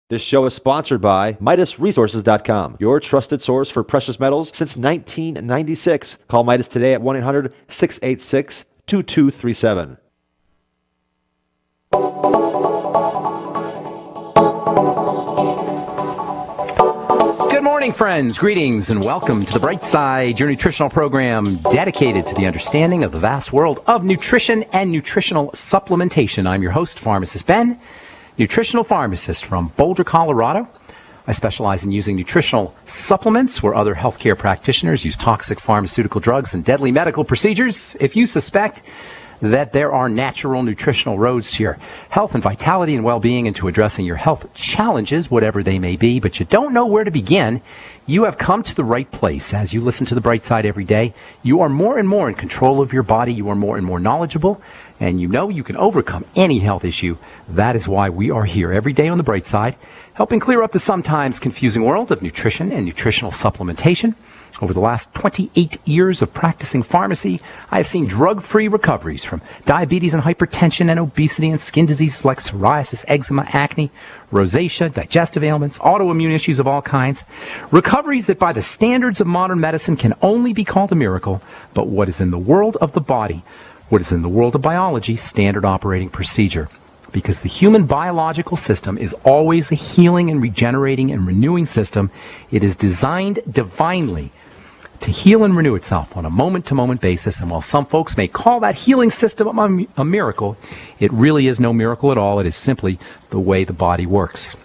This show is sponsored by MidasResources.com, your trusted source for precious metals since 1996. Call Midas today at 1-800-686-2237. Good morning, friends. Greetings and welcome to The Bright Side, your nutritional program dedicated to the understanding of the vast world of nutrition and nutritional supplementation. I'm your host, Pharmacist Ben, nutritional pharmacist from Boulder, Colorado. I specialize in using nutritional supplements where other healthcare practitioners use toxic pharmaceutical drugs and deadly medical procedures. If you suspect that there are natural nutritional roads to your health and vitality and well-being and to addressing your health challenges, whatever they may be, but you don't know where to begin, you have come to the right place. As you listen to The Bright Side every day, you are more and more in control of your body, you are more and more knowledgeable, and you know you can overcome any health issue. That is why we are here every day on The Bright Side, helping clear up the sometimes confusing world of nutrition and nutritional supplementation. Over the last 28 years of practicing pharmacy, I have seen drug-free recoveries from diabetes and hypertension and obesity and skin diseases like psoriasis, eczema, acne, rosacea, digestive ailments, autoimmune issues of all kinds. Recoveries that by the standards of modern medicine can only be called a miracle, but what is in the world of the body, what is in the world of biology, standard operating procedure. Because the human biological system is always a healing and regenerating and renewing system. It is designed divinely to heal and renew itself on a moment-to-moment basis. And while some folks may call that healing system a miracle, it really is no miracle at all. It is simply the way the body works.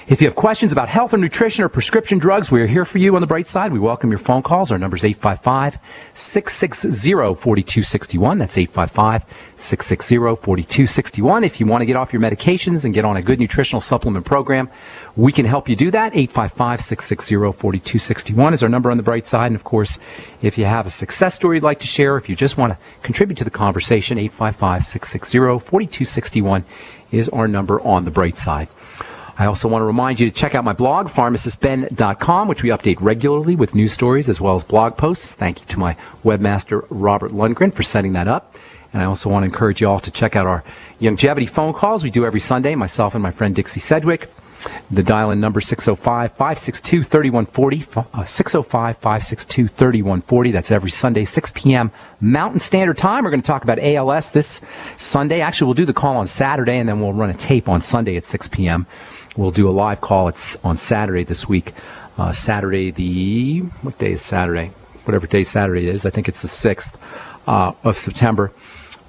If you have questions about health or nutrition or prescription drugs, we are here for you on The Bright Side. We welcome your phone calls. Our number is 855-660-4261. That's 855-660-4261. If you want to get off your medications and get on a good nutritional supplement program, we can help you do that. 855-660-4261 is our number on The Bright Side. And, of course, if you have a success story you'd like to share, if you just want to contribute to the conversation, 855-660-4261 is our number on The Bright Side. I also want to remind you to check out my blog, pharmacistben.com, which we update regularly with news stories as well as blog posts. Thank you to my webmaster, Robert Lundgren, for setting that up. And I also want to encourage you all to check out our longevity phone calls we do every Sunday, myself and my friend Dixie Sedgwick. The dial-in number 605-562-3140, 605-562-3140. That's every Sunday, 6 p.m. Mountain Standard Time. We're going to talk about ALS this Sunday. Actually, we'll do the call on Saturday, and then we'll run a tape on Sunday at 6 p.m. We'll do a live call on Saturday this week. Saturday what day is Saturday? Whatever day Saturday is. I think it's the 6th of September.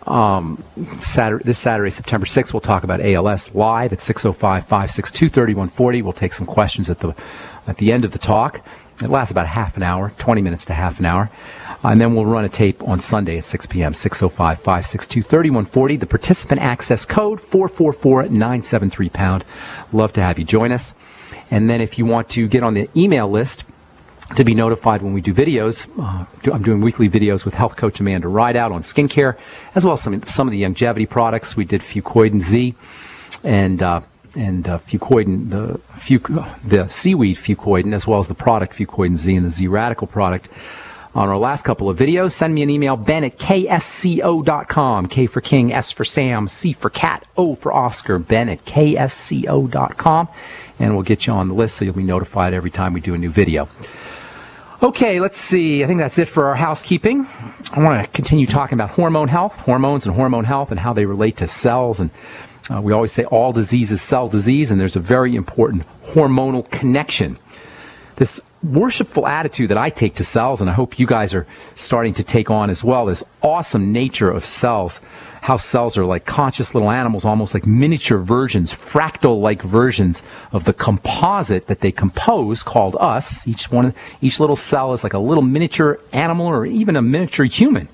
This Saturday, September 6th, we'll talk about ALS live at 605-562-3140. We'll take some questions at the end of the talk. It lasts about half an hour, 20 minutes to half an hour. And then we'll run a tape on Sunday at 6 p.m., 605-562-3140. The participant access code, 444-973-pound. Love to have you join us. And then if you want to get on the email list to be notified when we do videos, I'm doing weekly videos with health coach Amanda Rideout on skincare, as well as some of the longevity products. We did Fucoid Z and Fucoid, the seaweed Fucoid, as well as the product Fucoid Z and the Z Radical product. On our last couple of videos, send me an email, ben@ksco.com. K for King, S for Sam, C for Cat, O for Oscar, ben@ksco.com. And we'll get you on the list so you'll be notified every time we do a new video. Okay, let's see. I think that's it for our housekeeping. I want to continue talking about hormones and hormone health and how they relate to cells. And we always say all disease is cell disease, and there's a very important hormonal connection. This worshipful attitude that I take to cells, and I hope you guys are starting to take on as well, this awesome nature of cells, how cells are like conscious little animals, almost like miniature versions, fractal-like versions of the composite that they compose called us. Each little cell is like a little miniature animal or even a miniature human.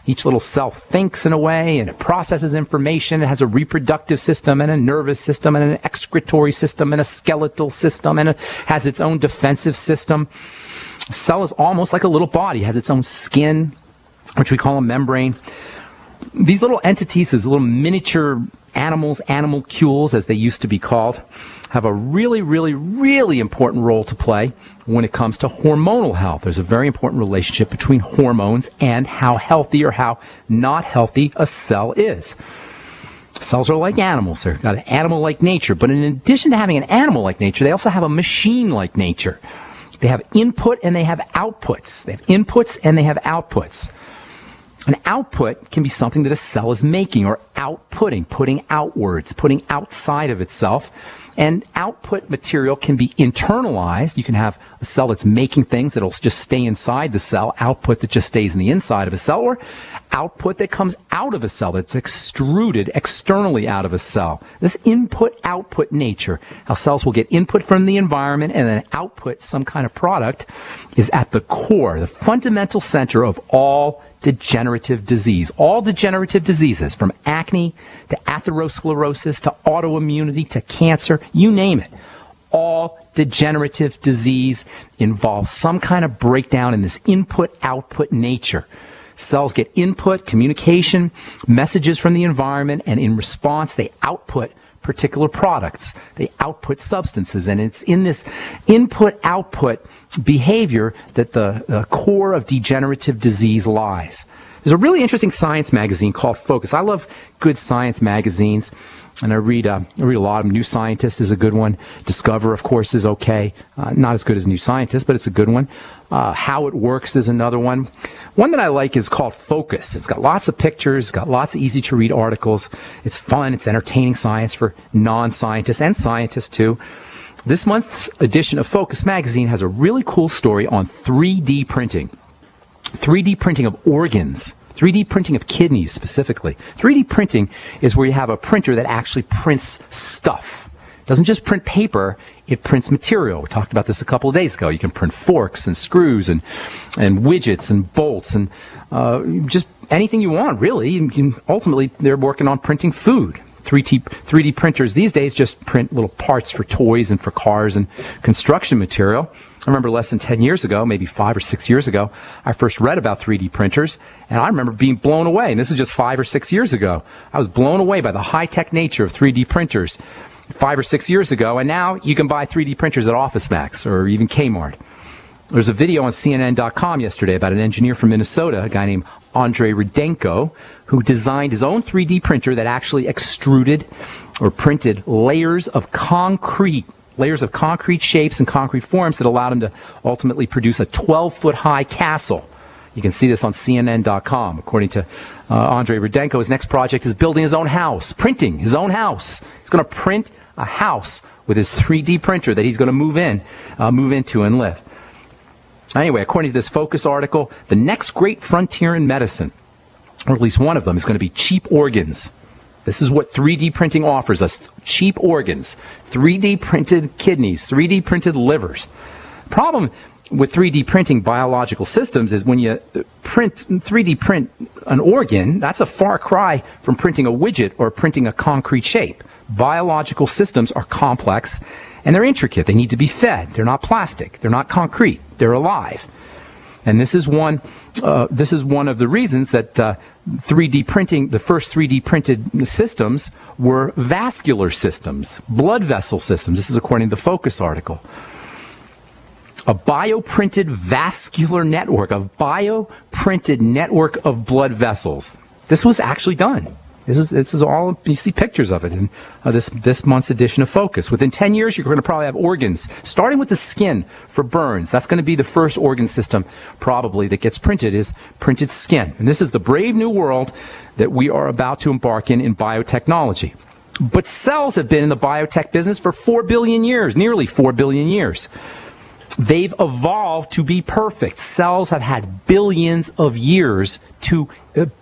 Each little cell thinks in a way, and it processes information. It has a reproductive system and a nervous system and an excretory system and a skeletal system, and it has its own defensive system. A cell is almost like a little body. It has its own skin, which we call a membrane. These little entities, these little miniature animals, animalcules as they used to be called, have a really, really, really important role to play when it comes to hormonal health. There's a very important relationship between hormones and how healthy or how not healthy a cell is. Cells are like animals. They've got an animal-like nature. But in addition to having an animal-like nature, they also have a machine-like nature. They have input and they have outputs. They have inputs and they have outputs. An output can be something that a cell is making or outputting, putting outwards, putting outside of itself. And output material can be internalized. You can have a cell that's making things that'll just stay inside the cell, output that just stays in the inside of a cell, or output that comes out of a cell, that's extruded externally out of a cell. This input-output nature, how cells will get input from the environment and then output some kind of product, is at the core, the fundamental center of all degenerative disease. All degenerative diseases, from acne to atherosclerosis to autoimmunity to cancer, you name it. All degenerative disease involves some kind of breakdown in this input-output nature. Cells get input, communication, messages from the environment, and in response, they output particular products. They output substances, and it's in this input-output behavior that the core of degenerative disease lies. There's a really interesting science magazine called Focus. I love good science magazines, and I read a lot of them. New Scientist is a good one. Discover, of course, is okay. Not as good as New Scientist, but it's a good one. How It Works is another one. One that I like is called Focus. It's got lots of pictures, it's got lots of easy-to-read articles. It's fun, it's entertaining science for non-scientists and scientists, too. This month's edition of Focus magazine has a really cool story on 3D printing. 3D printing of organs. 3D printing of kidneys, specifically. 3D printing is where you have a printer that actually prints stuff. It doesn't just print paper, it prints material. We talked about this a couple of days ago. You can print forks and screws and widgets and bolts and just anything you want, really. You can, ultimately, they're working on printing food. 3D printers these days just print little parts for toys and for cars and construction material. I remember less than 10 years ago, maybe 5 or 6 years ago, I first read about 3D printers, and I remember being blown away. And this is just 5 or 6 years ago. I was blown away by the high-tech nature of 3D printers 5 or 6 years ago, and now you can buy 3D printers at OfficeMax or even Kmart. There's a video on CNN.com yesterday about an engineer from Minnesota, a guy named Andrei Rudenko, who designed his own 3D printer that actually extruded or printed layers of concrete shapes and concrete forms that allowed him to ultimately produce a 12-foot high castle. You can see this on CNN.com. According to Andrei Rudenko, his next project is building his own house, printing his own house. He's going to print a house with his 3D printer that he's going to move into and live. Anyway, according to this Focus article, the next great frontier in medicine, or at least one of them, is going to be cheap organs. This is what 3D printing offers us, cheap organs, 3D printed kidneys, 3D printed livers. The problem with 3D printing biological systems is when you 3D print an organ, that's a far cry from printing a widget or printing a concrete shape. Biological systems are complex and they're intricate. They need to be fed. They're not plastic. They're not concrete. They're alive. And this is one of the reasons that 3D printing, the first 3D printed systems were vascular systems, blood vessel systems. This is according to the Focus article. A bioprinted vascular network, a bioprinted network of blood vessels. This was actually done. This is all, you see pictures of it in this month's edition of Focus. Within 10 years, you're going to probably have organs, starting with the skin for burns. That's going to be the first organ system, probably, that gets printed, is printed skin. And this is the brave new world that we are about to embark in biotechnology. But cells have been in the biotech business for 4 billion years, nearly 4 billion years. They've evolved to be perfect. Cells have had billions of years to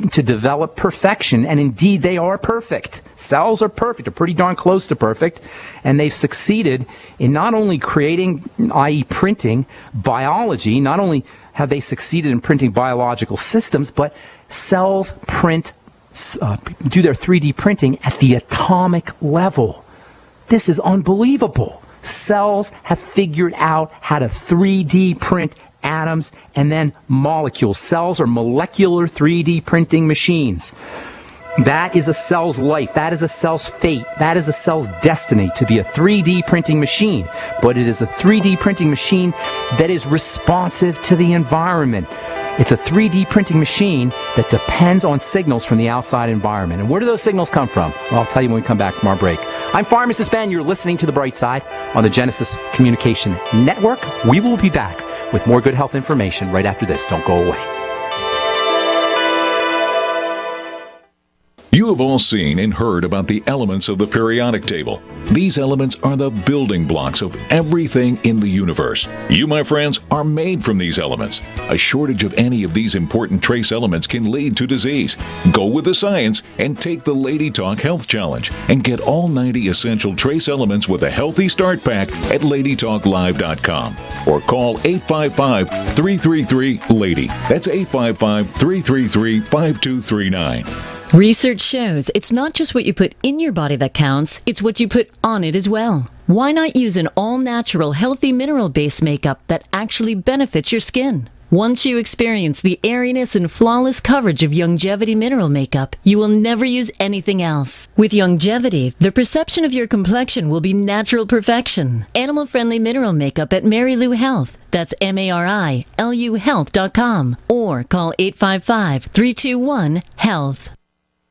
develop perfection, and indeed they are perfect. Cells are perfect, they're pretty darn close to perfect, and they've succeeded in not only creating, i.e. printing, biology, not only have they succeeded in printing biological systems, but cells do their 3D printing at the atomic level. This is unbelievable. Cells have figured out how to 3D print atoms and then molecules. Cells are molecular 3D printing machines. That is a cell's life. That is a cell's fate. That is a cell's destiny, to be a 3D printing machine. But it is a 3D printing machine that is responsive to the environment. It's a 3D printing machine that depends on signals from the outside environment. And where do those signals come from? Well, I'll tell you when we come back from our break. I'm Pharmacist Ben. You're listening to The Bright Side on the Genesis Communication Network. We will be back with more good health information right after this. Don't go away. You have all seen and heard about the elements of the periodic table. These elements are the building blocks of everything in the universe. You, my friends, are made from these elements. A shortage of any of these important trace elements can lead to disease. Go with the science and take the Lady Talk Health Challenge and get all 90 essential trace elements with a healthy start pack at LadyTalkLive.com or call 855-333-LADY. That's 855-333-5239. Research shows it's not just what you put in your body that counts, it's what you put on it as well. Why not use an all-natural, healthy mineral-based makeup that actually benefits your skin? Once you experience the airiness and flawless coverage of Longevity mineral makeup, you will never use anything else. With Longevity, the perception of your complexion will be natural perfection. Animal-friendly mineral makeup at Mary Lou Health. That's MARILU Health.com. Or call 855-321-HEALTH.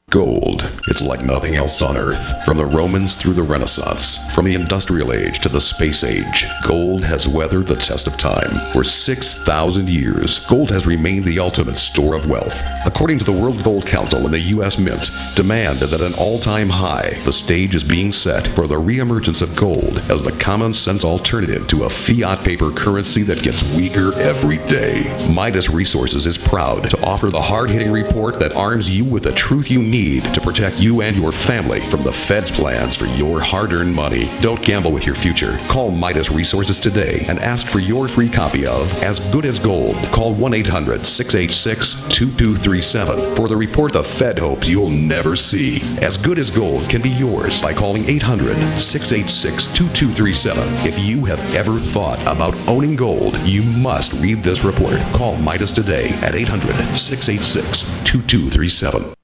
Gold. It's like nothing else on Earth. From the Romans through the Renaissance, from the Industrial Age to the Space Age, gold has weathered the test of time. For 6,000 years, gold has remained the ultimate store of wealth. According to the World Gold Council and the U.S. Mint, demand is at an all-time high. The stage is being set for the reemergence of gold as the common-sense alternative to a fiat paper currency that gets weaker every day. Midas Resources is proud to offer the hard-hitting report that arms you with the truth you need to protect you and your family from the Fed's plans for your hard-earned money. Don't gamble with your future. Call Midas Resources today and ask for your free copy of As Good as Gold. Call 1-800-686-2237 for the report the Fed hopes you'll never see. As Good as Gold can be yours by calling 800-686-2237. If you have ever thought about owning gold, you must read this report. Call Midas today at 800-686-2237.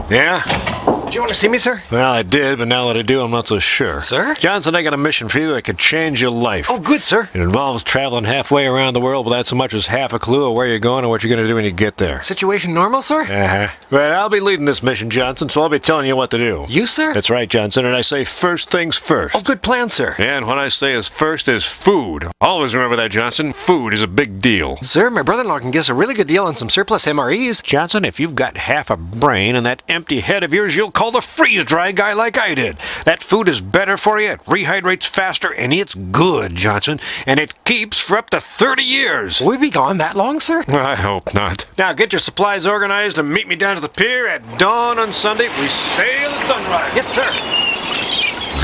Yeah? Did you want to see me, sir? Well, I did, but now that I do, I'm not so sure. Sir? Johnson, I got a mission for you that could change your life. Oh, good, sir. It involves traveling halfway around the world without so much as half a clue of where you're going or what you're going to do when you get there. Situation normal, sir? Uh-huh. But I'll be leading this mission, Johnson, so I'll be telling you what to do. You, sir? That's right, Johnson, and I say first things first. Oh, good plan, sir. And what I say is first is food. Always remember that, Johnson. Food is a big deal. Sir, my brother-in-law can get us a really good deal on some surplus MREs. Johnson, if you've got half a brain and that empty head of yours, you'll call the freeze-dry guy like I did. That food is better for you, it rehydrates faster, and it's good, Johnson, and it keeps for up to 30 years. Will we be gone that long, sir? I hope not. Now get your supplies organized and meet me down to the pier at dawn on Sunday. We sail at sunrise. Yes, sir.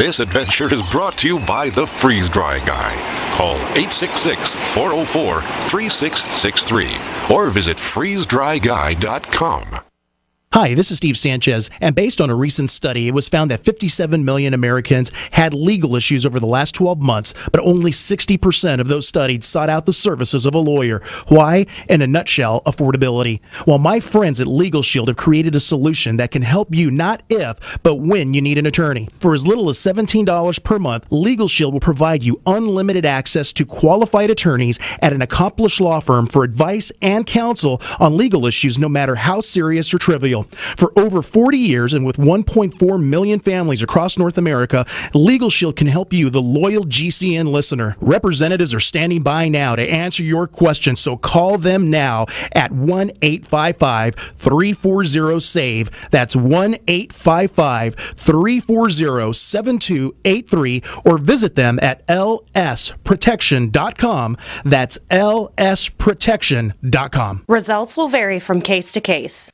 This adventure is brought to you by the Freeze Dry Guy. Call 866-404-3663 or visit freezedryguy.com. Hi, this is Steve Sanchez, and based on a recent study, it was found that 57 million Americans had legal issues over the last 12 months, but only 60% of those studied sought out the services of a lawyer. Why? In a nutshell, affordability. Well, my friends at Legal Shield have created a solution that can help you not if, but when you need an attorney. For as little as $17 per month, Legal Shield will provide you unlimited access to qualified attorneys at an accomplished law firm for advice and counsel on legal issues, no matter how serious or trivial. For over 40 years and with 1.4 million families across North America, Legal Shield can help you, the loyal GCN listener. Representatives are standing by now to answer your questions, so call them now at 1-855-340-SAVE. That's 1-855-340-7283, or visit them at lsprotection.com. That's lsprotection.com. Results will vary from case to case.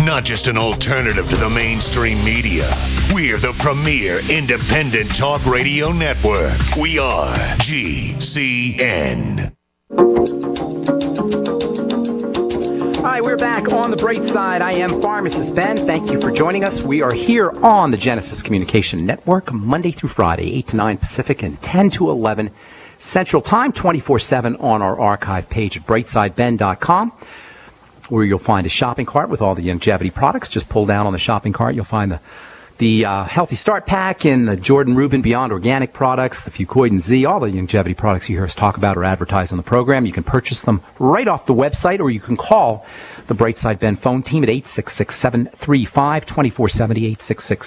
Not just an alternative to the mainstream media. We're the premier independent talk radio network. We are GCN. Hi, we're back on the bright side. I am Pharmacist Ben. Thank you for joining us. We are here on the Genesis Communication Network, Monday through Friday, 8 to 9 Pacific and 10 to 11 Central Time, 24/7 on our archive page at brightsideben.com. where you'll find a shopping cart with all the longevity products. Just pull down on the shopping cart. You'll find the The Healthy Start Pack and the Jordan Rubin Beyond Organic products, the Fucoid Z, all the longevity products you hear us talk about or advertise on the program. You can purchase them right off the website, or you can call the Brightside Ben phone team at 866-735-2470, 866